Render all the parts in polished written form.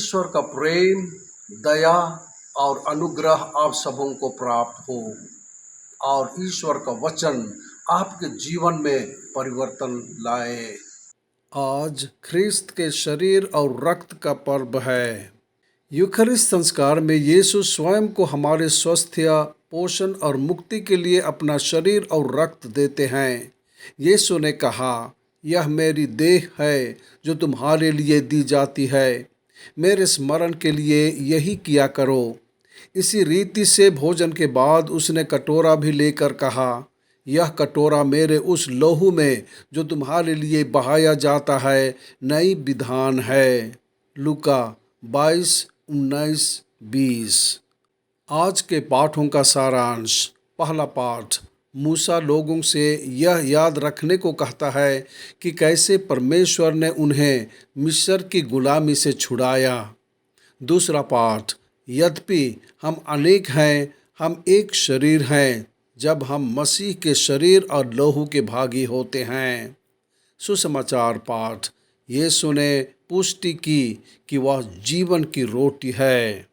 ईश्वर का प्रेम, दया और अनुग्रह आप सबों को प्राप्त हो और ईश्वर का वचन आपके जीवन में परिवर्तन लाए। आज ख्रिस्त के शरीर और रक्त का पर्व है। यूखरिस्त संस्कार में यीशु स्वयं को हमारे स्वास्थ्य, पोषण और मुक्ति के लिए अपना शरीर और रक्त देते हैं। यीशु ने कहा, यह मेरी देह है जो तुम्हारे लिए दी जाती है। मेरे स्मरण के लिए यही किया करो। इसी रीति से भोजन के बाद उसने कटोरा भी लेकर कहा, यह कटोरा मेरे उस लहू में जो तुम्हारे लिए बहाया जाता है नई विधान है। लूका 22:19-20। आज के पाठों का सारांश। पहला पाठ, मूसा लोगों से यह याद रखने को कहता है कि कैसे परमेश्वर ने उन्हें मिस्र की गुलामी से छुड़ाया। दूसरा पाठ, यद्यपि हम अनेक हैं, हम एक शरीर हैं जब हम मसीह के शरीर और लहू के भागी होते हैं। सुसमाचार पाठ, यीशु ने पुष्टि की कि वह जीवन की रोटी है।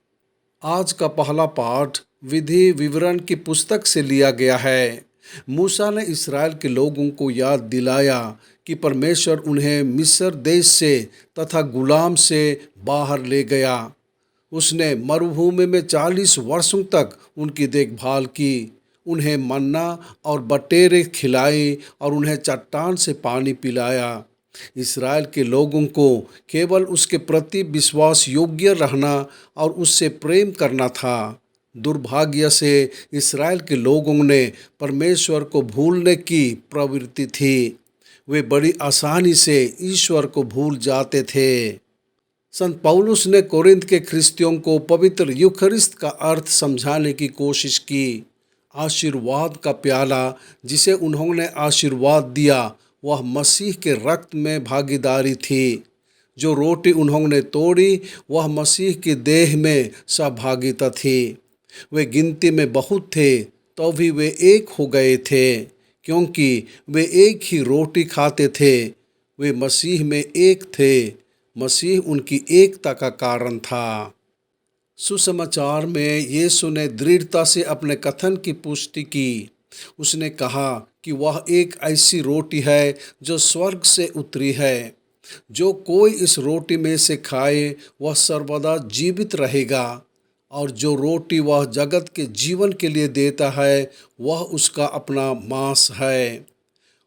आज का पहला पाठ विधि विवरण की पुस्तक से लिया गया है। मूसा ने इस्राएल के लोगों को याद दिलाया कि परमेश्वर उन्हें मिस्र देश से तथा गुलाम से बाहर ले गया। उसने मरुभूमि में 40 वर्षों तक उनकी देखभाल की, उन्हें मन्ना और बटेरे खिलाए और उन्हें चट्टान से पानी पिलाया। इस्राएल के लोगों को केवल उसके प्रति विश्वास योग्य रहना और उससे प्रेम करना था। दुर्भाग्य से इस्राएल के लोगों ने परमेश्वर को भूलने की प्रवृत्ति थी। वे बड़ी आसानी से ईश्वर को भूल जाते थे। संत पौलुस ने कोरिन्थ के ख्रिस्तियों को पवित्र यूखरिस्त का अर्थ समझाने की कोशिश की। आशीर्वाद का प्याला जिसे उन्होंने आशीर्वाद दिया वह मसीह के रक्त में भागीदारी थी। जो रोटी उन्होंने तोड़ी वह मसीह की देह में सहभागिता थी। वे गिनती में बहुत थे तो भी वे एक हो गए थे, क्योंकि वे एक ही रोटी खाते थे। वे मसीह में एक थे। मसीह उनकी एकता का कारण था। सुसमाचार में यीशु ने दृढ़ता से अपने कथन की पुष्टि की। उसने कहा कि वह एक ऐसी रोटी है जो स्वर्ग से उतरी है। जो कोई इस रोटी में से खाए वह सर्वदा जीवित रहेगा, और जो रोटी वह जगत के जीवन के लिए देता है वह उसका अपना मांस है।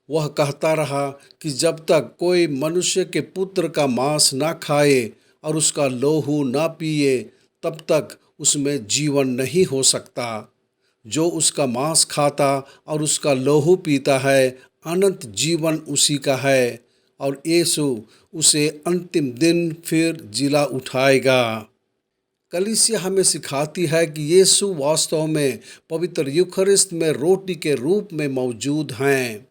वह कहता रहा कि जब तक कोई मनुष्य के पुत्र का मांस ना खाए और उसका लहू ना पिए तब तक उसमें जीवन नहीं हो सकता। जो उसका मांस खाता और उसका लहू पीता है अनंत जीवन उसी का है, और यीशु उसे अंतिम दिन फिर जिला उठाएगा। कलीसिया हमें सिखाती है कि यीशु वास्तव में पवित्र यूखरिस्त में रोटी के रूप में मौजूद हैं।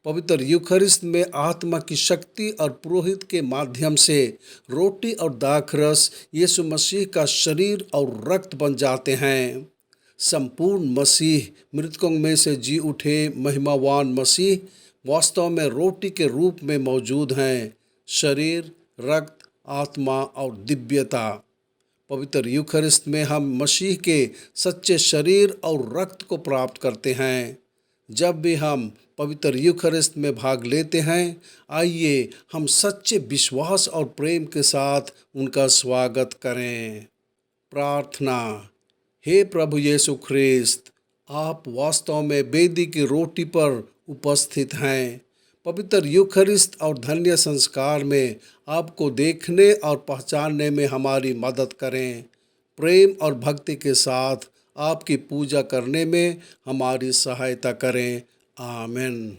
पवित्र यूखरिस्त में आत्मा की शक्ति और पुरोहित के माध्यम से रोटी और दाखरस यीशु मसीह का शरीर और रक्त बन जाते हैं। संपूर्ण मसीह, मृतकों में से जी उठे महिमावान मसीह वास्तव में रोटी के रूप में मौजूद हैं। शरीर, रक्त, आत्मा और दिव्यता। पवित्र यूखरिस्त में हम मसीह के सच्चे शरीर और रक्त को प्राप्त करते हैं। जब भी हम पवित्र यूखरिस्त में भाग लेते हैं, आइए हम सच्चे विश्वास और प्रेम के साथ उनका स्वागत करें। प्रार्थना। हे प्रभु यीशु ख्रिस्त, आप वास्तव में वेदी की रोटी पर उपस्थित हैं। पवित्र यूखरिस्त और धन्य संस्कार में आपको देखने और पहचानने में हमारी मदद करें। प्रेम और भक्ति के साथ आपकी पूजा करने में हमारी सहायता करें। आमीन।